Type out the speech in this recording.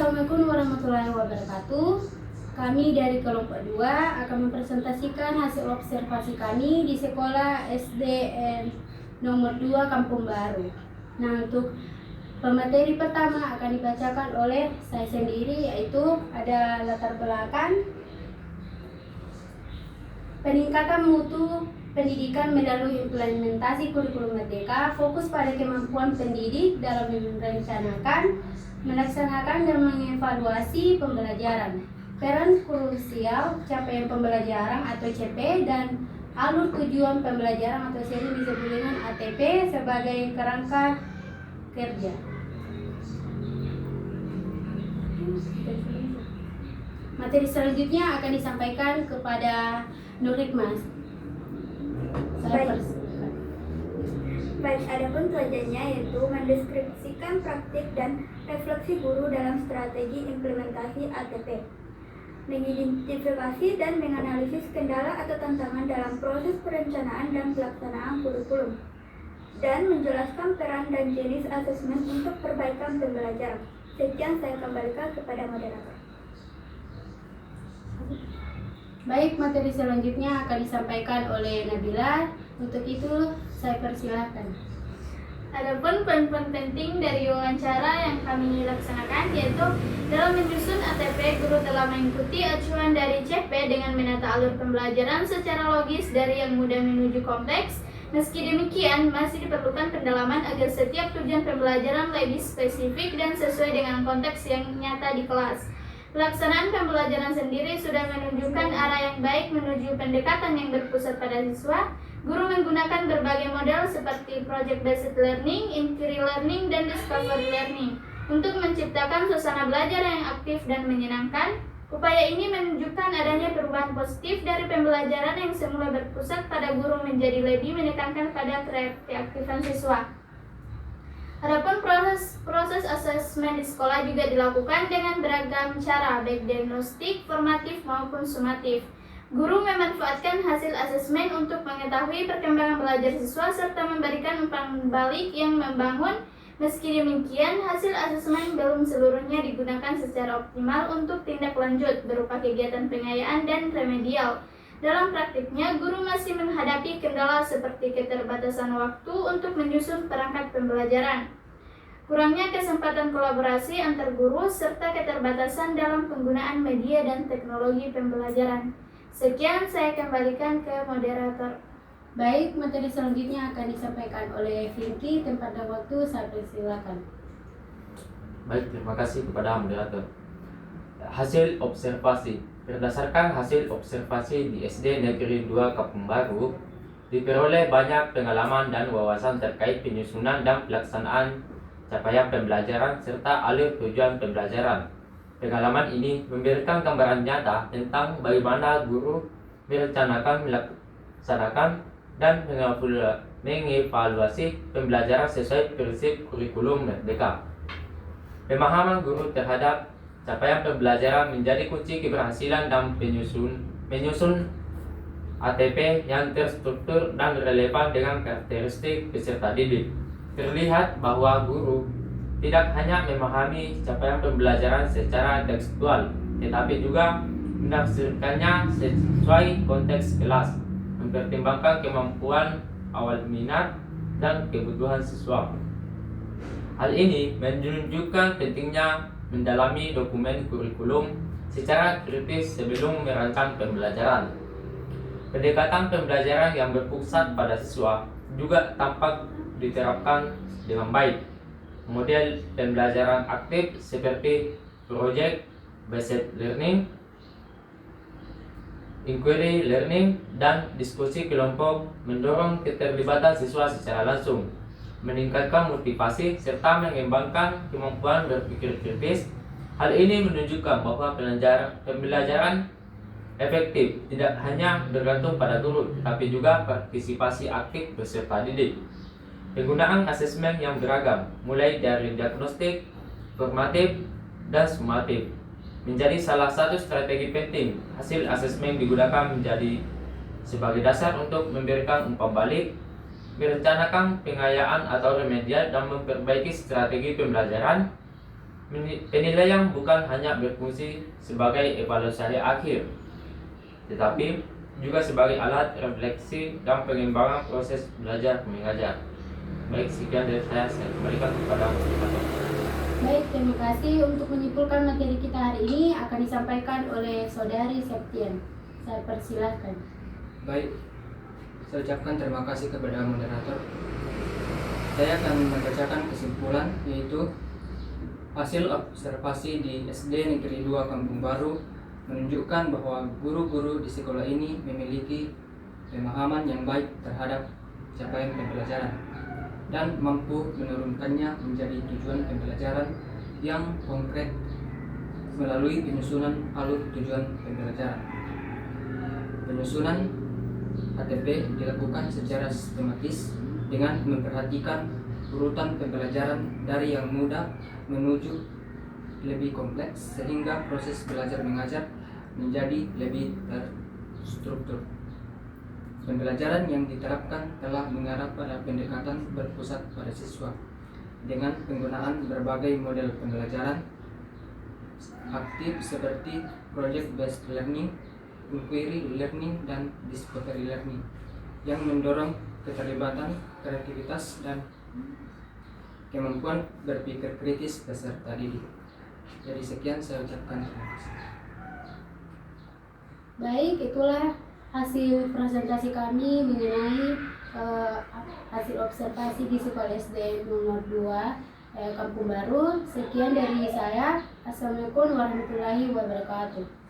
Assalamualaikum warahmatullahi wabarakatuh. Kami dari kelompok 2 akan mempresentasikan hasil observasi kami di sekolah SDN nomor 2 Kampung Baru. Nah, untuk pemateri pertama akan dibacakan oleh saya sendiri, yaitu ada latar belakang peningkatan mutu pendidikan melalui implementasi kurikulum Merdeka, fokus pada kemampuan pendidik dalam merencanakan, melaksanakan dan mengevaluasi pembelajaran, peran krusial capaian pembelajaran atau CP, dan alur tujuan pembelajaran atau sering disebut dengan ATP sebagai kerangka kerja. Materi selanjutnya akan disampaikan kepada Nur Hikmah. Baik, adapun tujuannya yaitu mendeskripsikan praktik dan refleksi guru dalam strategi implementasi ATP, mengidentifikasi dan menganalisis kendala atau tantangan dalam proses perencanaan dan pelaksanaan kurikulum, dan menjelaskan peran dan jenis asesmen untuk perbaikan pembelajaran. Sekian, saya kembalikan kepada moderator. Baik, materi selanjutnya akan disampaikan oleh Nabila. Untuk itu, saya persilahkan. Adapun poin-poin penting dari wawancara yang kami laksanakan yaitu dalam menyusun ATP, guru telah mengikuti acuan dari CP dengan menata alur pembelajaran secara logis dari yang mudah menuju kompleks. Meski demikian, masih diperlukan pendalaman agar setiap tujuan pembelajaran lebih spesifik dan sesuai dengan konteks yang nyata di kelas. Pelaksanaan pembelajaran sendiri sudah menunjukkan arah yang baik menuju pendekatan yang berpusat pada siswa. Guru menggunakan berbagai model seperti project-based learning, inquiry learning, dan discovery learning untuk menciptakan suasana belajar yang aktif dan menyenangkan. Upaya ini menunjukkan adanya perubahan positif dari pembelajaran yang semula berpusat pada guru menjadi lebih menekankan pada keaktifan siswa. Adapun proses asesmen di sekolah juga dilakukan dengan beragam cara, baik diagnostik, formatif maupun sumatif. Guru memanfaatkan hasil asesmen untuk mengetahui perkembangan belajar siswa serta memberikan umpan balik yang membangun. Meski demikian, hasil asesmen belum seluruhnya digunakan secara optimal untuk tindak lanjut berupa kegiatan pengayaan dan remedial. Dalam praktiknya, guru masih menghadapi kendala seperti keterbatasan waktu untuk menyusun perangkat pembelajaran, kurangnya kesempatan kolaborasi antar guru, serta keterbatasan dalam penggunaan media dan teknologi pembelajaran. Sekian, saya kembalikan ke moderator. Baik, materi selanjutnya akan disampaikan oleh Vinky. Tempat dan waktu saya persilakan. Baik, terima kasih kepada moderator. Hasil observasi. Berdasarkan hasil observasi di SD Negeri 2 Kampung Baru, diperoleh banyak pengalaman dan wawasan terkait penyusunan dan pelaksanaan capaian pembelajaran serta alur tujuan pembelajaran. Pengalaman ini memberikan gambaran nyata tentang bagaimana guru merencanakan, melaksanakan, dan mengevaluasi pembelajaran sesuai prinsip kurikulum Merdeka. Pemahaman guru terhadap capaian pembelajaran menjadi kunci keberhasilan dan menyusun ATP yang terstruktur dan relevan dengan karakteristik peserta didik. Terlihat bahwa guru tidak hanya memahami capaian pembelajaran secara tekstual, tetapi juga menafsirkannya sesuai konteks kelas, mempertimbangkan kemampuan awal minat dan kebutuhan siswa. Hal ini menunjukkan pentingnya mendalami dokumen kurikulum secara kritis sebelum merancang pembelajaran. Pendekatan pembelajaran yang berpusat pada siswa juga tampak diterapkan dengan baik. Model pembelajaran aktif seperti project-based learning, inquiry learning, dan diskusi kelompok mendorong keterlibatan siswa secara langsung, meningkatkan motivasi, serta mengembangkan kemampuan berpikir kritis. Hal ini menunjukkan bahwa pembelajaran efektif tidak hanya bergantung pada guru, tetapi juga partisipasi aktif peserta didik. Penggunaan asesmen yang beragam, mulai dari diagnostik, formatif, dan sumatif, menjadi salah satu strategi penting. Hasil asesmen digunakan menjadi sebagai dasar untuk memberikan umpan balik, merencanakan pengayaan atau remedial, dan memperbaiki strategi pembelajaran. Penilaian bukan hanya berfungsi sebagai evaluasi akhir, tetapi juga sebagai alat refleksi dan pengembangan proses belajar mengajar. Baik, sekian dari saya kembalikan kepada moderator. Baik, terima kasih. Untuk menyimpulkan materi kita hari ini akan disampaikan oleh Saudari Septian. Saya persilakan. Baik, saya ucapkan terima kasih kepada moderator. Saya akan membacakan kesimpulan, yaitu hasil observasi di SD Negeri 2 Kampung Baru menunjukkan bahwa guru-guru di sekolah ini memiliki pemahaman yang baik terhadap capaian pembelajaran dan mampu menurunkannya menjadi tujuan pembelajaran yang konkret melalui penyusunan alur tujuan pembelajaran. Penyusunan ATP dilakukan secara sistematis dengan memperhatikan urutan pembelajaran dari yang mudah menuju lebih kompleks sehingga proses belajar mengajar menjadi lebih terstruktur. Pembelajaran yang diterapkan telah mengarah pada pendekatan berpusat pada siswa dengan penggunaan berbagai model pembelajaran aktif seperti project based learning, inquiry learning, dan discovery learning yang mendorong keterlibatan, kreativitas, dan kemampuan berpikir kritis peserta didik. Jadi sekian saya ucapkan terima kasih. Baik, itulah hasil presentasi kami mengenai hasil observasi di sekolah SD nomor 2 Kampung Baru. Sekian dari saya. Assalamualaikum warahmatullahi wabarakatuh.